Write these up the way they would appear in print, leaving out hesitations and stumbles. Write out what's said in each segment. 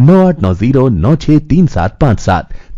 9890963757।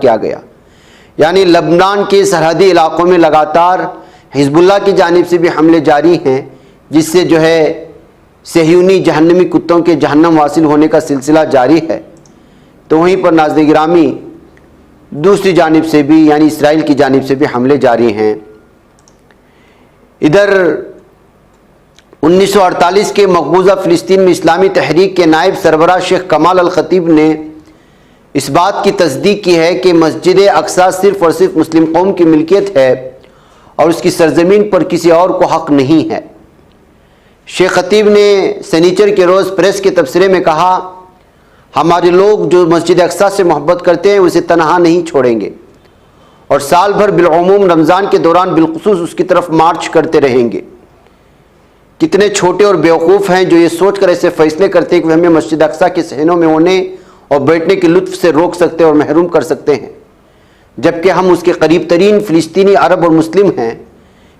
کیا گیا. یعنی لبنان کے سرحدی علاقوں میں لگاتار حزب اللہ کی جانب سے بھی حملے جاری ہیں، جس سے جو ہے صہیونی جہنمی کتوں کے جہنم واصل ہونے کا سلسلہ جاری ہے. تو وہیں پر ناظرین گرامی دوسری جانب سے بھی یعنی اسرائیل کی جانب سے بھی حملے جاری ہیں. ادھر 1948 کے مقبوضہ فلسطین میں اسلامی تحریک کے نائب سربراہ شیخ کمال الخطیب نے اس بات کی تصدیق کی ہے کہ مسجد اقصی صرف اور صرف مسلم قوم کی ملکیت ہے اور اس کی سرزمین پر کسی اور کو حق نہیں ہے. شیخ خطیب نے سنیچر کے روز پریس کے تبصرے میں کہا، ہمارے لوگ جو مسجد اقصی سے محبت کرتے ہیں اسے تنہا نہیں چھوڑیں گے اور سال بھر بالعموم رمضان کے دوران بالخصوص اس کی طرف مارچ کرتے رہیں گے. کتنے چھوٹے اور بیوقوف ہیں جو یہ سوچ کر ایسے فیصلے کرتے ہیں کہ وہ ہمیں مسجد اقصی کے صحنوں میں ہونے اور بیٹھنے کے لطف سے روک سکتے اور محروم کر سکتے ہیں، جبکہ ہم اس کے قریب ترین فلسطینی عرب اور مسلم ہیں.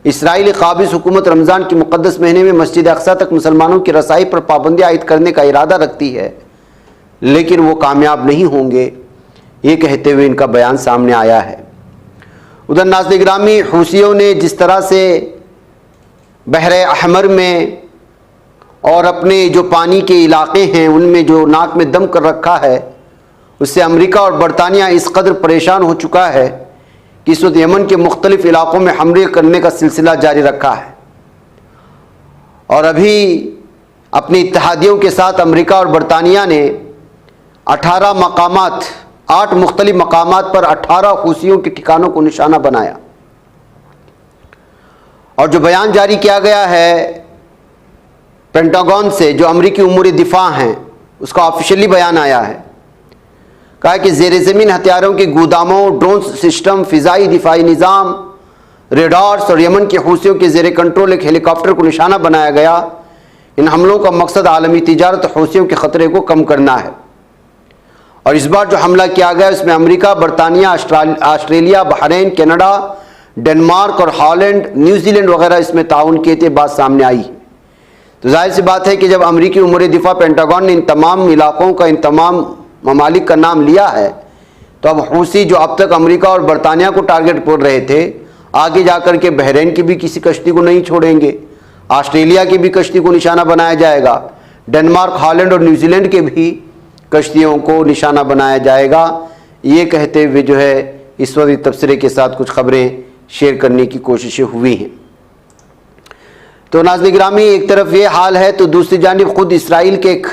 اسرائیلی قابض حکومت رمضان کے مقدس مہینے میں مسجد اقصی تک مسلمانوں کی رسائی پر پابندی عائد کرنے کا ارادہ رکھتی ہے، لیکن وہ کامیاب نہیں ہوں گے، یہ کہتے ہوئے ان کا بیان سامنے آیا ہے. ادھر ناظرین گرامی حوثیوں نے جس طرح سے بحر احمر میں اور اپنے جو پانی کے علاقے ہیں ان میں جو ناک میں دم کر رکھا ہے، اس سے امریکہ اور برطانیہ اس قدر پریشان ہو چکا ہے کہ اس وقت یمن کے مختلف علاقوں میں حملے کرنے کا سلسلہ جاری رکھا ہے. اور ابھی اپنی اتحادیوں کے ساتھ امریکہ اور برطانیہ نے 8 مختلف مقامات پر 18 حوثیوں کے ٹھکانوں کو نشانہ بنایا. اور جو بیان جاری کیا گیا ہے پینٹاگون سے، جو امریکی امور دفاع ہیں، اس کا آفیشلی بیان آیا ہے. کہا کہ زیر زمین ہتھیاروں کے گوداموں، ڈرون سسٹم، فضائی دفاعی نظام، ریڈارز اور یمن کے حوثیوں کے زیر کنٹرول ایک ہیلی کاپٹر کو نشانہ بنایا گیا. ان حملوں کا مقصد عالمی تجارت اور حوثیوں کے خطرے کو کم کرنا ہے. اور اس بار جو حملہ کیا گیا اس میں امریکہ، برطانیہ، آسٹریلیا، بحرین، کینیڈا، ڈنمارک اور ہالینڈ، نیوزی لینڈ وغیرہ اس میں تعاون کیے تھے، بات سامنے آئی. تو ظاہر سی بات ہے کہ جب امریکی امور دفاع پینٹاگون نے ان تمام علاقوں کا، ان تمام ممالک کا نام لیا ہے، تو اب حوثی جو اب تک امریکہ اور برطانیہ کو ٹارگٹ کر رہے تھے، آگے جا کر کے بحرین کی بھی کسی کشتی کو نہیں چھوڑیں گے، آسٹریلیا کی بھی کشتی کو نشانہ بنایا جائے گا، ڈنمارک، ہالینڈ اور نیوزی لینڈ کے بھی کشتیوں کو نشانہ بنایا جائے گا. یہ کہتے ہوئے جو ہے اس وقت تبصرے کے ساتھ کچھ خبریں شیئر کرنے کی کوششیں ہوئی ہیں. تو ناظرین گرامی ایک طرف یہ حال ہے تو دوسری جانب خود اسرائیل کے ایک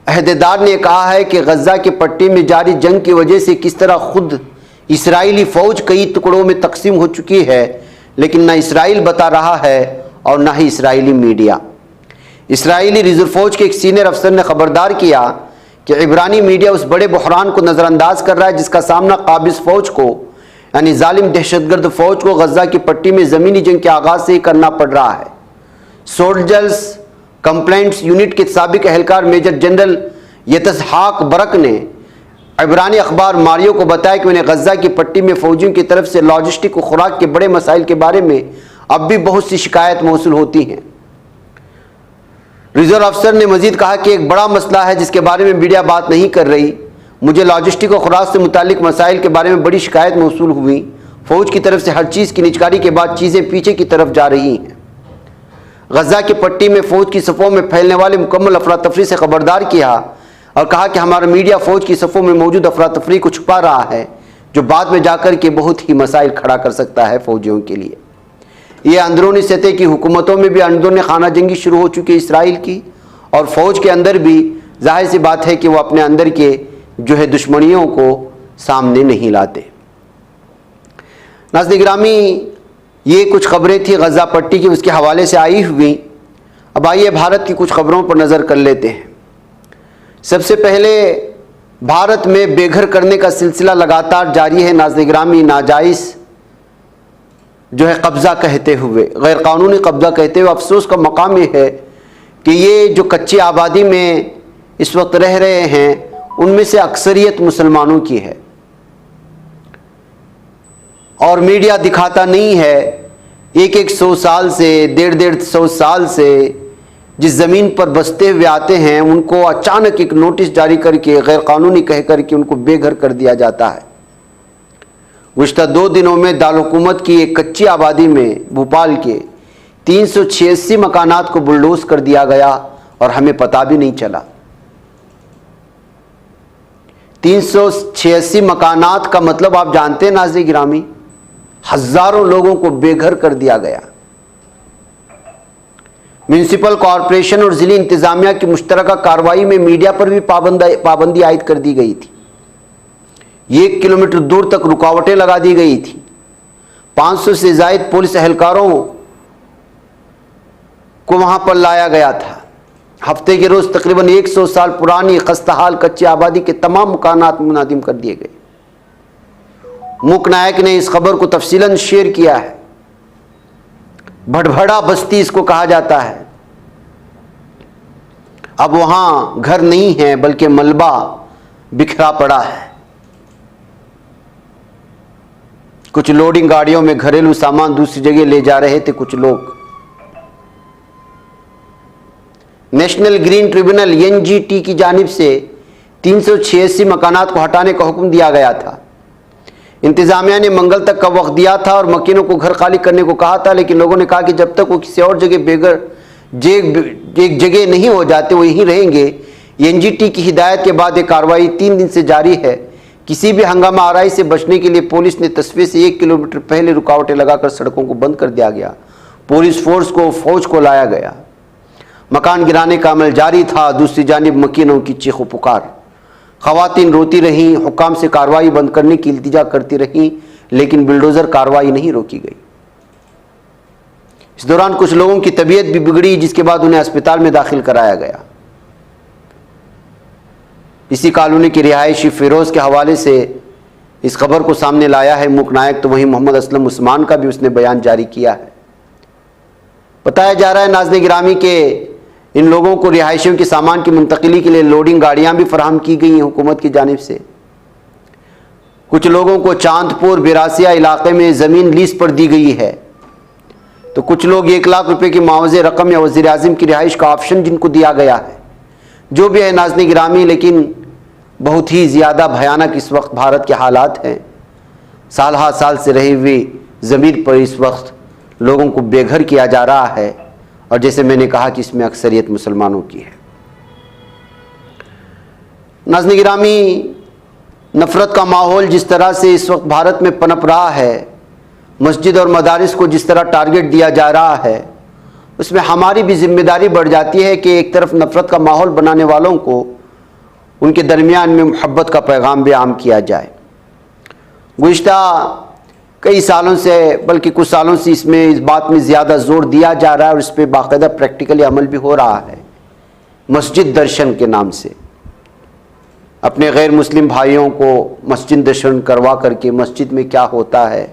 عہدیدار نے کہا ہے کہ غزہ کی پٹی میں جاری جنگ کی وجہ سے کس طرح خود اسرائیلی فوج کئی ٹکڑوں میں تقسیم ہو چکی ہے، لیکن نہ اسرائیل بتا رہا ہے اور نہ ہی اسرائیلی میڈیا. اسرائیلی ریزرو فوج کے ایک سینئر افسر نے خبردار کیا کہ عبرانی میڈیا اس بڑے بحران کو نظر انداز کر رہا ہے جس کا سامنا قابض فوج کو یعنی ظالم دہشت گرد فوج کو غزہ کی پٹی میں زمینی جنگ کے آغاز سے ہی کرنا پڑ رہا ہے. سولجرز کمپلینٹس یونٹ کے سابق اہلکار میجر جنرل یتسحاق برک نے عبرانی اخبار ماریو کو بتایا کہ انہیں غزہ کی پٹی میں فوجیوں کی طرف سے لاجسٹک و خوراک کے بڑے مسائل کے بارے میں اب بھی بہت سی شکایت موصول ہوتی ہیں. ریزرو افسر نے مزید کہا کہ ایک بڑا مسئلہ ہے جس کے بارے میں میڈیا بات نہیں کر رہی. مجھے لاجسٹک و خوراک سے متعلق مسائل کے بارے میں بڑی شکایت موصول ہوئی. فوج کی طرف سے ہر چیز کی نجکاری کے بعد چیزیں پیچھے کی طرف جا رہی ہیں. غزہ کی پٹی میں فوج کی صفوں میں پھیلنے والے مکمل افراتفری سے خبردار کیا اور کہا کہ ہمارا میڈیا فوج کی صفوں میں موجود افراتفری کو چھپا رہا ہے جو بعد میں جا کر کے بہت ہی مسائل کھڑا کر سکتا ہے فوجیوں کے لیے. یہ اندرونی سطح کی حکومتوں میں بھی اندرونی خانہ جنگی شروع ہو چکی ہے اسرائیل کی، اور فوج کے اندر بھی ظاہر سی بات ہے کہ وہ اپنے اندر کے جو ہے دشمنیوں کو سامنے نہیں لاتے. ناظرین گرامی یہ کچھ خبریں تھیں غزہ پٹی کی اس کے حوالے سے آئی ہوئی. اب آئیے بھارت کی کچھ خبروں پر نظر کر لیتے ہیں. سب سے پہلے بھارت میں بے گھر کرنے کا سلسلہ لگاتار جاری ہے. ناظرین گرامی ناجائز جو ہے قبضہ کہتے ہوئے، غیر قانونی قبضہ کہتے ہوئے افسوس کا مقام یہ ہے کہ یہ جو کچی آبادی میں اس وقت رہ رہے ہیں ان میں سے اکثریت مسلمانوں کی ہے اور میڈیا دکھاتا نہیں ہے. 100 سال سے 150 سال سے جس زمین پر بستے ہوئے آتے ہیں ان کو اچانک ایک نوٹس جاری کر کے غیر قانونی کہہ کر کے ان کو بے گھر کر دیا جاتا ہے۔ گزشتہ 2 دنوں میں دارالحکومت کی ایک کچی آبادی میں بھوپال کے 386 مکانات کو بلڈوز کر دیا گیا اور ہمیں پتہ بھی نہیں چلا۔ 386 مکانات کا مطلب آپ جانتے ہیں ناظرین گرامی، ہزاروں لوگوں کو بے گھر کر دیا گیا۔ میونسپل کارپوریشن اور ضلعی انتظامیہ کی مشترکہ کارروائی میں میڈیا پر بھی پابندی عائد کر دی گئی تھی۔ 1 کلومیٹر دور تک رکاوٹیں لگا دی گئی تھی۔ 500 سے زائد پولیس اہلکاروں کو وہاں پر لایا گیا تھا۔ ہفتے کے روز تقریباً 100 سال پرانی خستہ حال کچی آبادی کے تمام مکانات منہدم کر دیے گئے۔ مک نائک نے اس خبر کو تفصیلاً شیئر کیا ہے۔ بھڑبھڑا بستی اس کو کہا جاتا ہے۔ اب وہاں گھر نہیں ہے بلکہ ملبہ بکھرا پڑا ہے۔ کچھ لوڈنگ گاڑیوں میں گھریلو سامان دوسری جگہ لے جا رہے تھے کچھ لوگ۔ نیشنل گرین ٹریبونل NGT کی جانب سے 386 مکانات کو ہٹانے کا حکم دیا گیا تھا۔ انتظامیہ نے منگل تک کا وقت دیا تھا اور مکینوں کو گھر خالی کرنے کو کہا تھا، لیکن لوگوں نے کہا کہ جب تک وہ کسی اور جگہ ایک جگہ نہیں ہو جاتے وہ یہیں رہیں گے۔ NGT کی ہدایت کے بعد یہ کارروائی 3 دن سے جاری ہے۔ کسی بھی ہنگامہ آرائی سے بچنے کے لیے پولیس نے تصویر سے 1 کلومیٹر پہلے رکاوٹیں لگا کر سڑکوں کو بند کر دیا گیا۔ پولیس فوج کو لایا گیا۔ مکان گرانے کا عمل جاری تھا۔ دوسری جانب مکینوں کی چیخ و پکار، خواتین روتی رہیں، حکام سے کارروائی بند کرنے کی التجا کرتی رہیں، لیکن بلڈوزر کارروائی نہیں روکی گئی۔ اس دوران کچھ لوگوں کی طبیعت بھی بگڑی، جس کے بعد انہیں اسپتال میں داخل کرایا گیا۔ اسی کالونی کے رہائشی فیروز کے حوالے سے اس خبر کو سامنے لایا ہے مک نائک، تو وہیں محمد اسلم عثمان کا بھی اس نے بیان جاری کیا ہے۔ بتایا جا رہا ہے ناظرین گرامی کہ ان لوگوں کو رہائشیوں کے سامان کی منتقلی کے لیے لوڈنگ گاڑیاں بھی فراہم کی گئی ہیں حکومت کی جانب سے۔ کچھ لوگوں کو چاند پور بیراسیہ علاقے میں زمین لیز پر دی گئی ہے، تو کچھ لوگ 1 لاکھ روپے کی معاوضے رقم یا وزیر اعظم کی رہائش کا آپشن جن کو دیا گیا ہے۔ جو بھی ہے ناظرین گرامی، لیکن بہت ہی زیادہ بھیانک اس وقت بھارت کے حالات ہیں۔ سال ہا سال سے رہی ہوئی زمین پر اس وقت لوگوں کو بے گھر کیا جا رہا ہے، اور جیسے میں نے کہا کہ اس میں اکثریت مسلمانوں کی ہے۔ ناظرین گرامی، نفرت کا ماحول جس طرح سے اس وقت بھارت میں پنپ رہا ہے، مسجد اور مدارس کو جس طرح ٹارگٹ دیا جا رہا ہے، اس میں ہماری بھی ذمہ داری بڑھ جاتی ہے کہ ایک طرف نفرت کا ماحول بنانے والوں کو ان کے درمیان میں محبت کا پیغام بھی عام کیا جائے۔ گزشتہ کئی سالوں سے، بلکہ کچھ سالوں سے اس بات میں زیادہ زور دیا جا رہا ہے، اور اس پہ باقاعدہ پریکٹیکلی عمل بھی ہو رہا ہے۔ مسجد درشن کے نام سے اپنے غیر مسلم بھائیوں کو مسجد درشن کروا کر کے مسجد میں کیا ہوتا ہے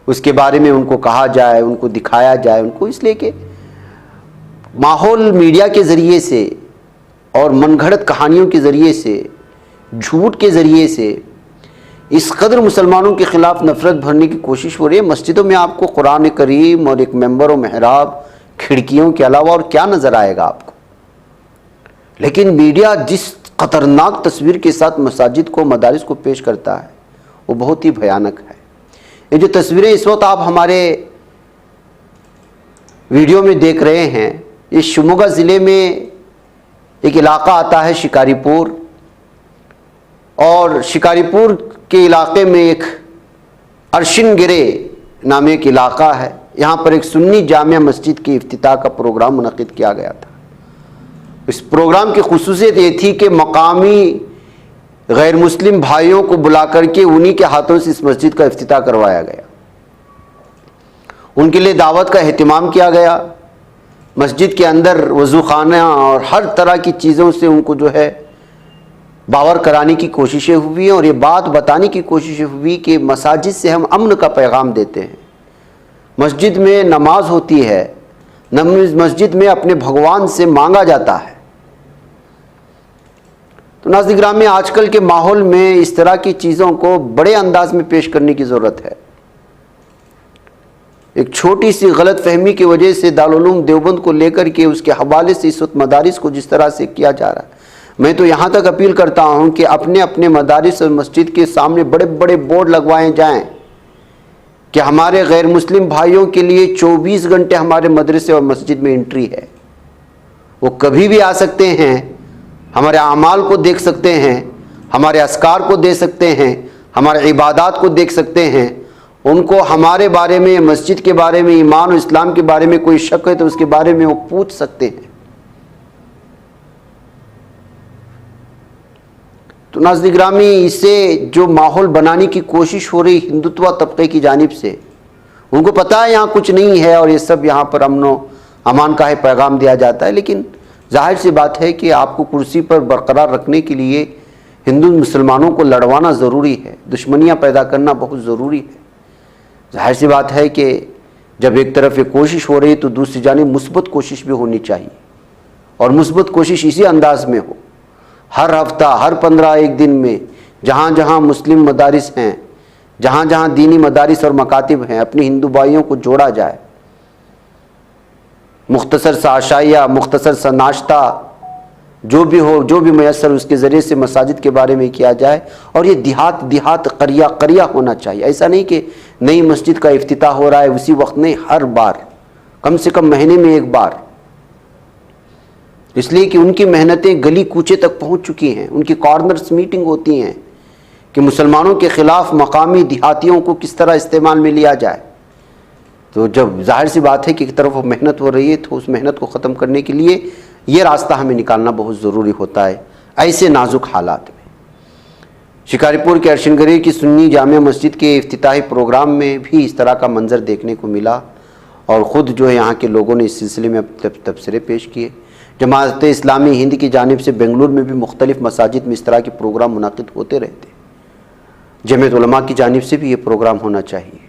اس کے بارے میں ان کو کہا جائے، ان کو دکھایا جائے، ان کو، اس لیے کہ ماحول میڈیا کے ذریعے سے اور من گھڑت کہانیوں کے ذریعے سے، جھوٹ کے ذریعے سے اس قدر مسلمانوں کے خلاف نفرت بھرنے کی کوشش ہو رہی ہے۔ مسجدوں میں آپ کو قرآن کریم اور ایک ممبر و محراب، کھڑکیوں کے علاوہ اور کیا نظر آئے گا آپ کو؟ لیکن میڈیا جس خطرناک تصویر کے ساتھ مساجد کو، مدارس کو پیش کرتا ہے، وہ بہت ہی بھیانک ہے۔ یہ جو تصویریں اس وقت آپ ہمارے ویڈیو میں دیکھ رہے ہیں، یہ شموگا ضلع میں ایک علاقہ آتا ہے شکاری پور، اور شکاری پور کے علاقے میں ایک ارشن گرے نام ایک علاقہ ہے۔ یہاں پر ایک سنی جامع مسجد کی افتتاح کا پروگرام منعقد کیا گیا تھا۔ اس پروگرام کی خصوصیت یہ تھی کہ مقامی غیر مسلم بھائیوں کو بلا کر کے انہی کے ہاتھوں سے اس مسجد کا افتتاح کروایا گیا۔ ان کے لیے دعوت کا اہتمام کیا گیا۔ مسجد کے اندر وضو خانہ اور ہر طرح کی چیزوں سے ان کو جو ہے باور کرانے کی کوششیں ہوئی، اور یہ بات بتانے کی کوششیں ہوئی کہ مساجد سے ہم امن کا پیغام دیتے ہیں۔ مسجد میں نماز ہوتی ہے، مسجد میں اپنے بھگوان سے مانگا جاتا ہے۔ تو ناظرین گرامی، آج کل کے ماحول میں اس طرح کی چیزوں کو بڑے انداز میں پیش کرنے کی ضرورت ہے۔ ایک چھوٹی سی غلط فہمی کی وجہ سے دارالعلوم دیوبند کو لے کر کے اس کے حوالے سے اس وقت مدارس کو جس طرح سے کیا جا رہا ہے، میں تو یہاں تک اپیل کرتا ہوں کہ اپنے اپنے مدارس اور مسجد کے سامنے بڑے بڑے بورڈ لگوائے جائیں کہ ہمارے غیر مسلم بھائیوں کے لیے 24 گھنٹے ہمارے مدرسے اور مسجد میں انٹری ہے، وہ کبھی بھی آ سکتے ہیں، ہمارے اعمال کو دیکھ سکتے ہیں، ہمارے اذکار کو دیکھ سکتے ہیں، ہمارے عبادات کو دیکھ سکتے ہیں۔ ان کو ہمارے بارے میں، مسجد کے بارے میں، ایمان و اسلام کے بارے میں کوئی شک ہے تو اس کے بارے میں وہ پوچھ سکتے ہیں۔ تو ناظرین گرامی، اسے جو ماحول بنانے کی کوشش ہو رہی ہندوتوا طبقے کی جانب سے، ان کو پتہ ہے یہاں کچھ نہیں ہے اور یہ سب یہاں پر امن و امان کا پیغام دیا جاتا ہے، لیکن ظاہر سی بات ہے کہ آپ کو کرسی پر برقرار رکھنے کے لیے ہندو مسلمانوں کو لڑوانا ضروری ہے، دشمنیاں پیدا کرنا بہت ضروری ہے۔ ظاہر سی بات ہے کہ جب ایک طرف ایک کوشش ہو رہی ہے تو دوسری جانب مثبت کوشش بھی ہونی چاہیے، اور مثبت کوشش اسی انداز میں ہو، ہر ہفتہ، ہر 15 ایک دن میں جہاں جہاں مسلم مدارس ہیں، جہاں جہاں دینی مدارس اور مکاتب ہیں، اپنی ہندو بھائیوں کو جوڑا جائے، مختصر سا عشائیہ، مختصر سا ناشتہ، جو بھی ہو، جو بھی میسر، اس کے ذریعے سے مساجد کے بارے میں کیا جائے، اور یہ دیہات قریہ قریہ ہونا چاہیے۔ ایسا نہیں کہ نئی مسجد کا افتتاح ہو رہا ہے اسی وقت، نہیں، ہر بار، کم سے کم مہینے میں ایک بار، اس لیے کہ ان کی محنتیں گلی کوچے تک پہنچ چکی ہیں، ان کی کارنرز میٹنگ ہوتی ہیں کہ مسلمانوں کے خلاف مقامی دیہاتیوں کو کس طرح استعمال میں لیا جائے۔ تو جب ظاہر سی بات ہے کہ ایک طرف وہ محنت ہو رہی ہے تو اس محنت کو ختم کرنے کے لیے یہ راستہ ہمیں نکالنا بہت ضروری ہوتا ہے ایسے نازک حالات میں۔ شکاری پور کے ارشن گری کی سنی جامع مسجد کے افتتاحی پروگرام میں بھی اس طرح کا منظر دیکھنے کو ملا، اور خود جو ہے یہاں کے لوگوں نے اس سلسلے میں تبصرے پیش کیے۔ جماعت اسلامی ہند کی جانب سے بنگلور میں بھی مختلف مساجد میں اس طرح کے پروگرام منعقد ہوتے رہتے ہیں۔ جمعیت علماء کی جانب سے بھی یہ پروگرام ہونا چاہیے،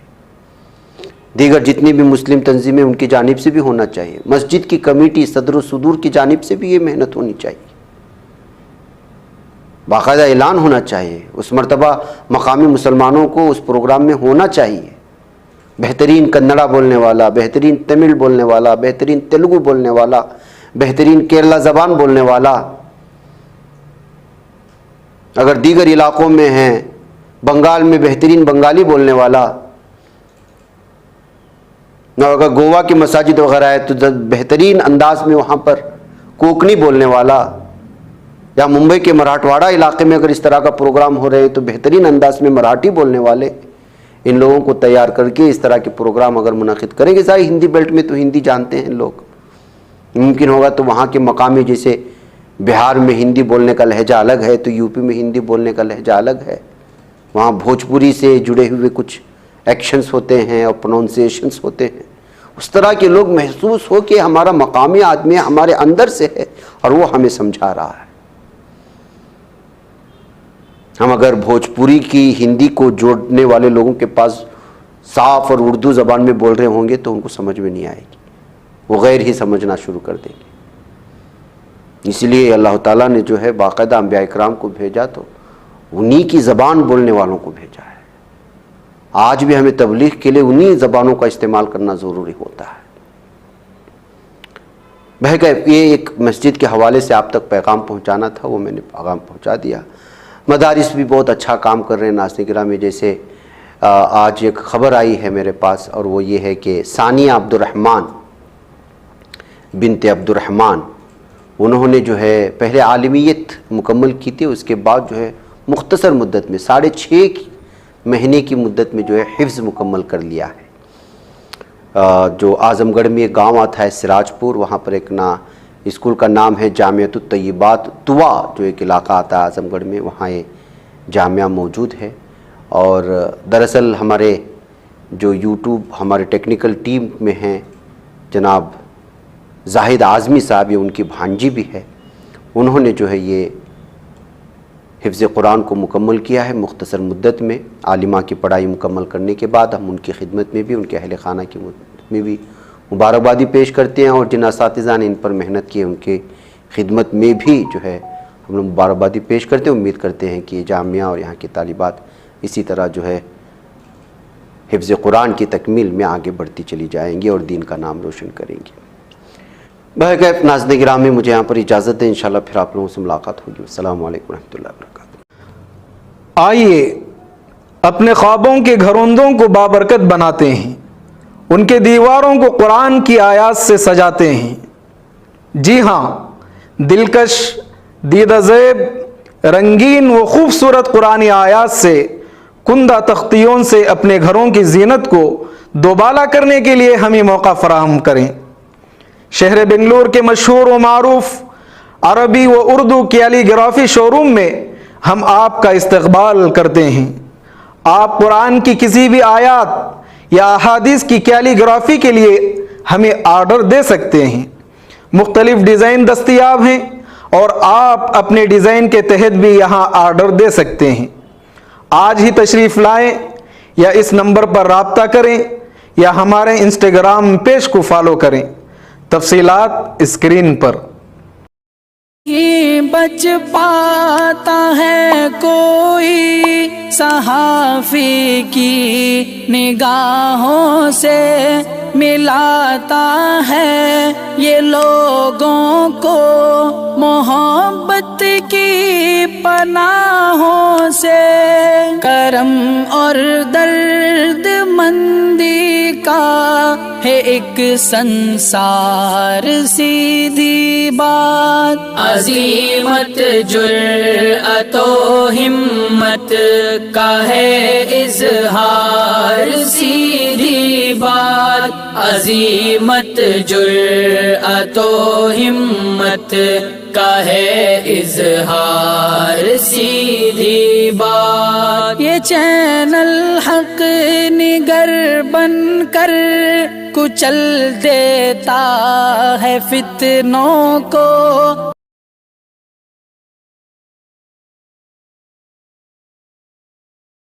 دیگر جتنی بھی مسلم تنظیمیں ان کی جانب سے بھی ہونا چاہیے، مسجد کی کمیٹی، صدر و صدور کی جانب سے بھی یہ محنت ہونی چاہیے، باقاعدہ اعلان ہونا چاہیے، اس مرتبہ مقامی مسلمانوں کو اس پروگرام میں ہونا چاہیے، بہترین کنڑا بولنے والا، بہترین تمل بولنے والا، بہترین تیلگو بولنے والا، بہترین کیرلا زبان بولنے والا، اگر دیگر علاقوں میں ہیں، بنگال میں بہترین بنگالی بولنے والا، اگر گوا کی مساجد وغیرہ ہے تو بہترین انداز میں وہاں پر کوکنی بولنے والا، یا ممبئی کے مراٹھواڑہ علاقے میں اگر اس طرح کا پروگرام ہو رہے تو بہترین انداز میں مراٹھی بولنے والے، ان لوگوں کو تیار کر کے اس طرح کے پروگرام اگر منعقد کریں گے، ساری ہندی بیلٹ میں تو ہندی جانتے ہیں لوگ، ممکن ہوگا تو وہاں کے مقامی، جیسے بہار میں ہندی بولنے کا لہجہ الگ ہے تو یو پی میں ہندی بولنے کا لہجہ الگ ہے، وہاں بھوجپوری سے جڑے ہوئے کچھ ایکشنز ہوتے ہیں اور پروننسیشنز ہوتے ہیں، اس طرح کے لوگ محسوس ہو کہ ہمارا مقامی آدمی ہمارے اندر سے ہے اور وہ ہمیں سمجھا رہا ہے۔ ہم اگر بھوجپوری کی ہندی کو جوڑنے والے لوگوں کے پاس صاف اور اردو زبان میں بول رہے ہوں گے تو ان کو سمجھ میں نہیں آئے گی، وہ غیر ہی سمجھنا شروع کر دیں گے۔ اس لیے اللہ تعالیٰ نے جو ہے باقاعدہ انبیاء کرام کو بھیجا تو انہی کی زبان بولنے والوں کو بھیجا ہے۔ آج بھی ہمیں تبلیغ کے لیے انہی زبانوں کا استعمال کرنا ضروری ہوتا ہے۔ بہرکیف یہ ایک مسجد کے حوالے سے آپ تک پیغام پہنچانا تھا، وہ میں نے پیغام پہنچا دیا۔ مدارس بھی بہت اچھا کام کر رہے ہیں ناظرین گرامی، جیسے آج ایک خبر آئی ہے میرے پاس، اور وہ یہ ہے کہ ثانیہ عبد الرحمن بنت عبد الرحمن، انہوں نے جو ہے پہلے عالمیت مکمل کی تھی، اس کے بعد جو ہے مختصر مدت میں 6.5 مہینے کی مدت میں جو ہے حفظ مکمل کر لیا ہے۔ جو اعظم گڑھ میں ایک گاؤں آتا ہے سراج پور، وہاں پر ایک اسکول کا نام ہے جامعۃ الطیبات طوا، جو ایک علاقہ آتا ہے اعظم گڑھ میں، وہاں یہ جامعہ موجود ہے۔ اور دراصل ہمارے جو یوٹیوب ہمارے ٹیکنیکل ٹیم میں ہیں جناب زاہد اعظمی صاحب، یہ ان کی بھانجی بھی ہے، انہوں نے جو ہے یہ حفظ قرآن کو مکمل کیا ہے مختصر مدت میں۔ عالمہ کی پڑھائی مکمل کرنے کے بعد ہم ان کی خدمت میں بھی، ان کے اہل خانہ کی خدمت میں بھی مبارکبادی پیش کرتے ہیں، اور جن اساتذہ نے ان پر محنت کی ان کی خدمت میں بھی جو ہے ہم لوگ مبارکبادی پیش کرتے ہیں۔ امید کرتے ہیں کہ یہ جامعہ اور یہاں کی طالبات اسی طرح جو ہے حفظ قرآن کی تکمیل میں آگے بڑھتی چلی جائیں گی اور دین کا نام روشن کریں گی۔ بہرکیف ناظرین گرامی، مجھے یہاں پر اجازت دیں، انشاءاللہ پھر آپ لوگوں سے ملاقات ہوگی۔ السلام علیکم ورحمۃ اللہ وبرکاتہ۔ آئیے اپنے خوابوں کے گھروندوں کو بابرکت بناتے ہیں، ان کے دیواروں کو قرآن کی آیات سے سجاتے ہیں۔ جی ہاں، دلکش، دیدہ زیب، رنگین و خوبصورت قرآنی آیات سے کندہ تختیوں سے اپنے گھروں کی زینت کو دوبالا کرنے کے لیے ہمیں موقع فراہم کریں۔ شہر بنگلور کے مشہور و معروف عربی و اردو کیلی گرافی شو روم میں ہم آپ کا استقبال کرتے ہیں۔ آپ قرآن کی کسی بھی آیات یا احادیث کی کیلی گرافی کے لیے ہمیں آرڈر دے سکتے ہیں۔ مختلف ڈیزائن دستیاب ہیں اور آپ اپنے ڈیزائن کے تحت بھی یہاں آرڈر دے سکتے ہیں۔ آج ہی تشریف لائیں یا اس نمبر پر رابطہ کریں یا ہمارے انسٹاگرام پیج کو فالو کریں۔ تفصیلات اسکرین پر۔ بچ پاتا ہے کوئی صحافی کی نگاہوں سے، ملاتا ہے یہ لوگوں کو محبت کی پناہوں سے۔ کرم اور درد مندی کا ہے ایک سنسار، سیدھی بات عظیمت جرأت و ہمت کا ہے اظہار، سیدھی بات عظیمت جرأت و ہمت کا ہے اظہار، سیدھی بات۔ یہ چینل حق نگر بن کر کچل دیتا ہے فتنوں کو،